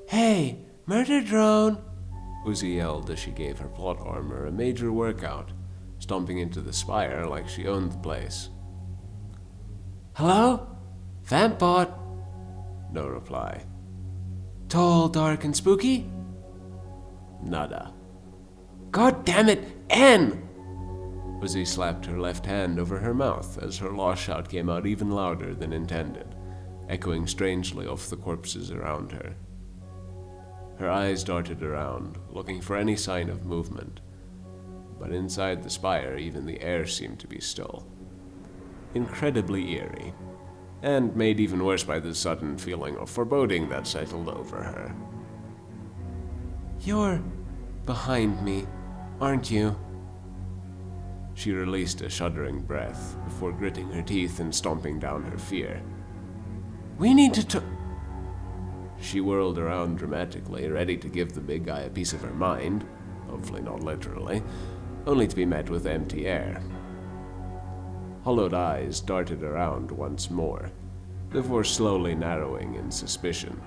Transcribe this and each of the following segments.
Hey, murder drone! Uzi yelled as she gave her plot armor a major workout, stomping into the spire like she owned the place. Hello? Vampbot? No reply. Tall, dark, and spooky? Nada. God damn it, N! Uzi slapped her left hand over her mouth as her lost shout came out even louder than intended, echoing strangely off the corpses around her. Her eyes darted around, looking for any sign of movement, but inside the spire even the air seemed to be still. Incredibly eerie, and made even worse by the sudden feeling of foreboding that settled over her. You're behind me, aren't you? She released a shuddering breath before gritting her teeth and stomping down her fear. We need to She whirled around dramatically, ready to give the big guy a piece of her mind, hopefully not literally, only to be met with empty air. Hollowed eyes darted around once more, before slowly narrowing in suspicion.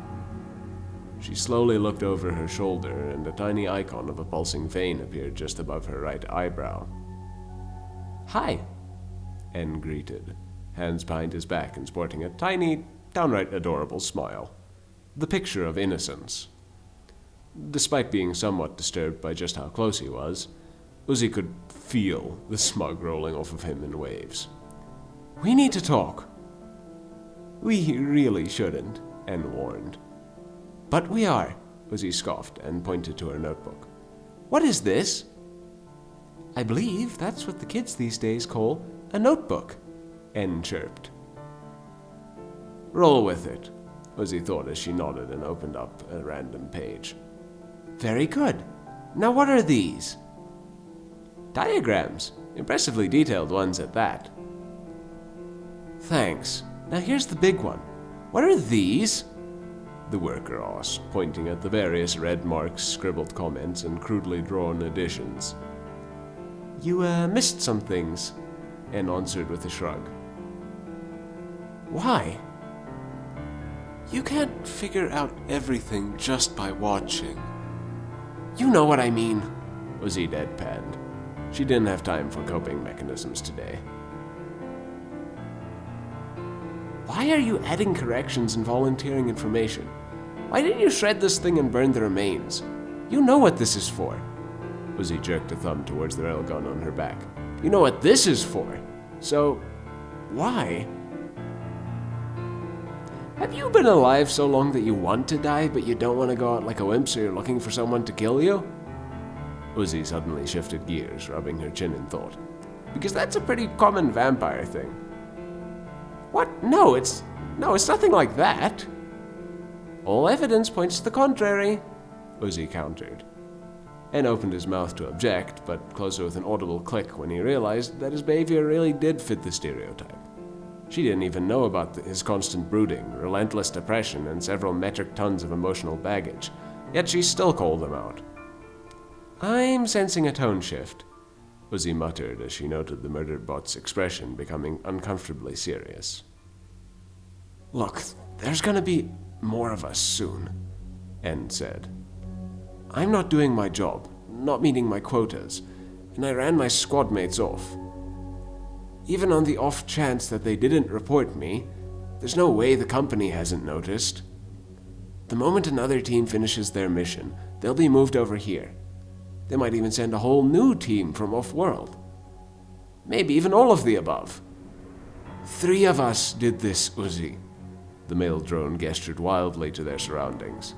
She slowly looked over her shoulder, and a tiny icon of a pulsing vein appeared just above her right eyebrow. Hi, N greeted, hands behind his back and sporting a tiny, downright adorable smile. The picture of innocence. Despite being somewhat disturbed by just how close he was, Uzi could feel the smug rolling off of him in waves. We need to talk. We really shouldn't, N warned. But we are, Uzi scoffed and pointed to her notebook. What is this? I believe that's what the kids these days call a notebook, N chirped. Roll with it, Uzi thought as she nodded and opened up a random page. Very good. Now what are these? Diagrams. Impressively detailed ones at that. Thanks. Now here's the big one. What are these? The worker asked, pointing at the various red marks, scribbled comments, and crudely drawn additions. You, missed some things, N answered with a shrug. Why? You can't figure out everything just by watching. You know what I mean, Uzi deadpanned. She didn't have time for coping mechanisms today. Why are you adding corrections and volunteering information? Why didn't you shred this thing and burn the remains? You know what this is for. Uzi jerked a thumb towards the railgun on her back. You know what this is for. So, why? Have you been alive so long that you want to die, but you don't want to go out like a wimp, so you're looking for someone to kill you? Uzi suddenly shifted gears, rubbing her chin in thought. Because that's a pretty common vampire thing. What? No, it's nothing like that. All evidence points to the contrary, Uzi countered. N opened his mouth to object, but closed it with an audible click when he realized that his behavior really did fit the stereotype. She didn't even know about his constant brooding, relentless depression, and several metric tons of emotional baggage, yet she still called them out. I'm sensing a tone shift, Uzi muttered as she noted the murdered bot's expression becoming uncomfortably serious. Look, there's gonna be more of us soon, N said. I'm not doing my job, not meeting my quotas, and I ran my squad mates off. Even on the off chance that they didn't report me, there's no way the company hasn't noticed. The moment another team finishes their mission, they'll be moved over here. They might even send a whole new team from off-world. Maybe even all of the above. 3 of us did this, Uzi. The male drone gestured wildly to their surroundings.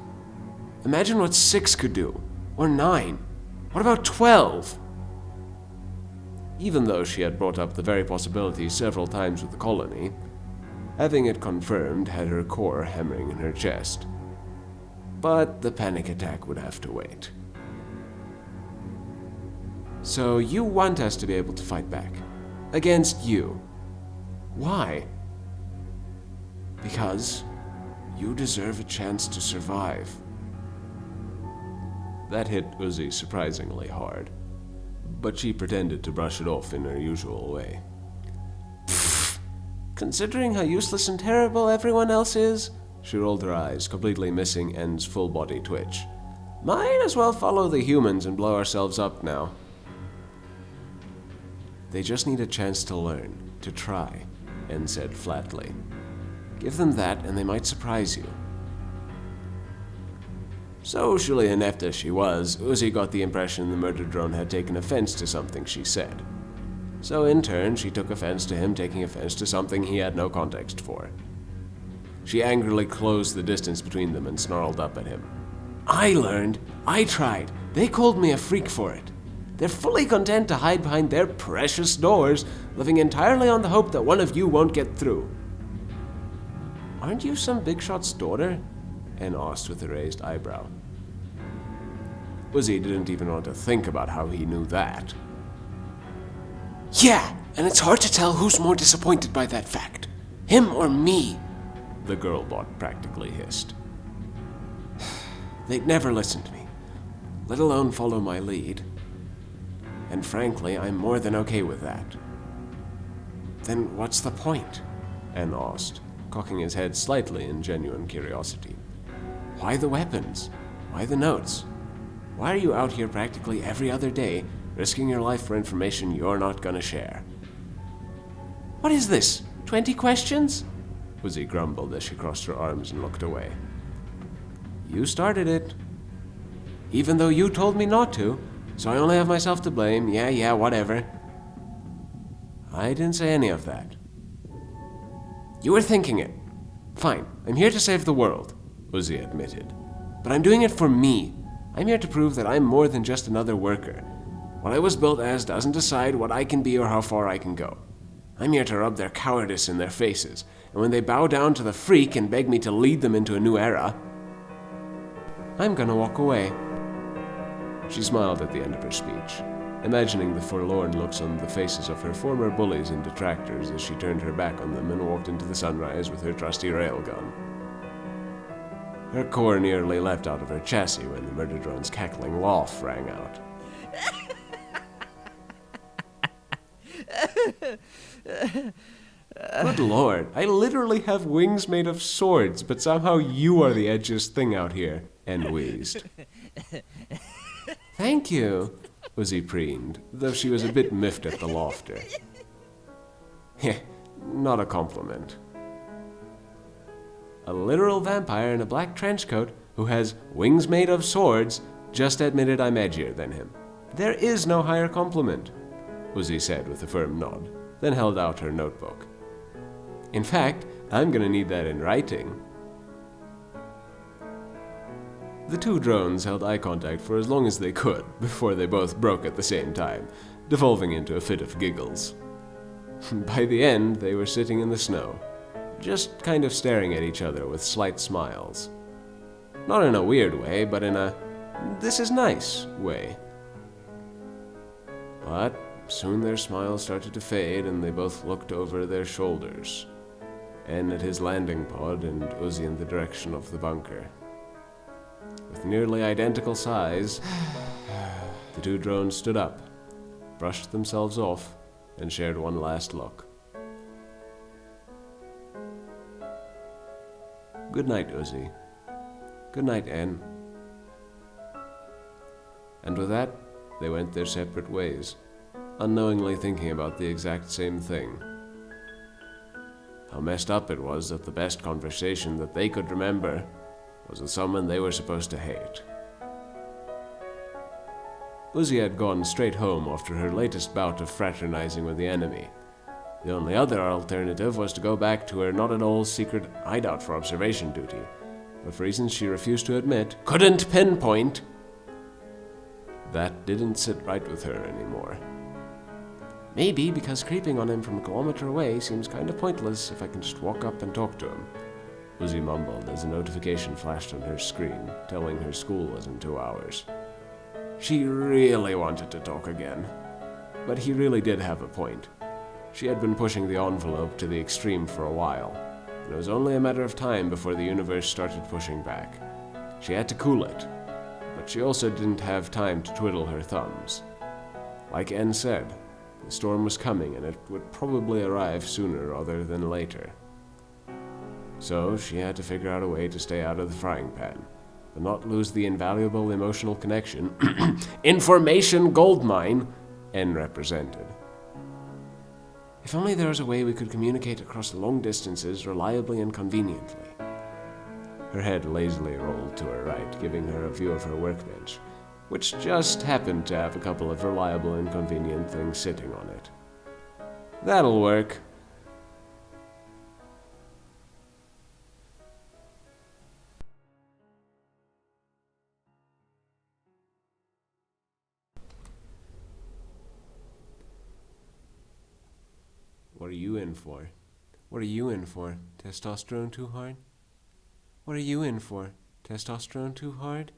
Imagine what 6 could do. Or 9. What about 12? Even though she had brought up the very possibility several times with the colony, having it confirmed had her core hammering in her chest. But the panic attack would have to wait. So you want us to be able to fight back? Against you? Why? Because you deserve a chance to survive. That hit Uzi surprisingly hard. but she pretended to brush it off in her usual way. Considering how useless and terrible everyone else is, she rolled her eyes, completely missing N's full body twitch. Might as well follow the humans and blow ourselves up now. They just need a chance to learn, to try, N said flatly. Give them that and they might surprise you. Socially inept as she was, Uzi got the impression the murder drone had taken offense to something she said. So in turn, she took offense to him taking offense to something he had no context for. She angrily closed the distance between them and snarled up at him. I learned. I tried. They called me a freak for it. They're fully content to hide behind their precious doors, living entirely on the hope that one of you won't get through. Aren't you some big shot's daughter? N asked with a raised eyebrow. Uzi didn't even want to think about how he knew that. Yeah, and it's hard to tell who's more disappointed by that fact. Him or me, the girl bot practically hissed. They'd never listen to me, let alone follow my lead. And frankly, I'm more than okay with that. Then what's the point? N asked, cocking his head slightly in genuine curiosity. Why the weapons? Why the notes? Why are you out here practically every other day, risking your life for information you're not gonna share? What is this? 20 questions? Uzi grumbled as she crossed her arms and looked away. You started it. Even though you told me not to, so I only have myself to blame. Yeah, whatever. I didn't say any of that. You were thinking it. Fine, I'm here to save the world, Uzi admitted. But I'm doing it for me. I'm here to prove that I'm more than just another worker. What I was built as doesn't decide what I can be or how far I can go. I'm here to rub their cowardice in their faces, and when they bow down to the freak and beg me to lead them into a new era, I'm gonna walk away. She smiled at the end of her speech, imagining the forlorn looks on the faces of her former bullies and detractors as she turned her back on them and walked into the sunrise with her trusty railgun. Her core nearly leapt out of her chassis when the murder drone's cackling laugh rang out. Good lord, I literally have wings made of swords, but somehow you are the edgiest thing out here, N wheezed. Thank you, Uzi preened, though she was a bit miffed at the laughter. Heh, not a compliment. A literal vampire in a black trench coat who has wings made of swords just admitted I'm edgier than him. There is no higher compliment, Uzi said with a firm nod, then held out her notebook. In fact, I'm gonna need that in writing. The two drones held eye contact for as long as they could before they both broke at the same time, devolving into a fit of giggles. By the end, they were sitting in the snow, just kind of staring at each other with slight smiles. Not in a weird way, but in a this is nice way. But soon their smiles started to fade and they both looked over their shoulders, N at his landing pod and Uzi in the direction of the bunker. With nearly identical size, the two drones stood up, brushed themselves off, and shared one last look. Good night, Uzi. Good night, N. And with that, they went their separate ways, unknowingly thinking about the exact same thing. How messed up it was that the best conversation that they could remember was with someone they were supposed to hate. Uzi had gone straight home after her latest bout of fraternizing with the enemy. The only other alternative was to go back to her not-at-all secret hideout for observation duty, but for reasons she refused to admit, couldn't pinpoint, that didn't sit right with her anymore. Maybe because creeping on him from a kilometer away seems kind of pointless if I can just walk up and talk to him, Uzi mumbled as a notification flashed on her screen, telling her school was in 2 hours. She really wanted to talk again, but he really did have a point. She had been pushing the envelope to the extreme for a while, and it was only a matter of time before the universe started pushing back. She had to cool it, but she also didn't have time to twiddle her thumbs. Like N said, the storm was coming and it would probably arrive sooner rather than later. So she had to figure out a way to stay out of the frying pan, but not lose the invaluable emotional connection, information goldmine, N represented. If only there was a way we could communicate across long distances reliably and conveniently. Her head lazily rolled to her right, giving her a view of her workbench, which just happened to have a couple of reliable and convenient things sitting on it. That'll work. What are you in for? What are you in for? Testosterone too hard? What are you in for? Testosterone too hard?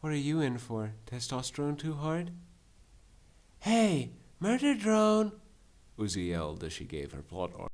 What are you in for? Testosterone too hard? Hey, murder drone! Uzi yelled as she gave her plot order.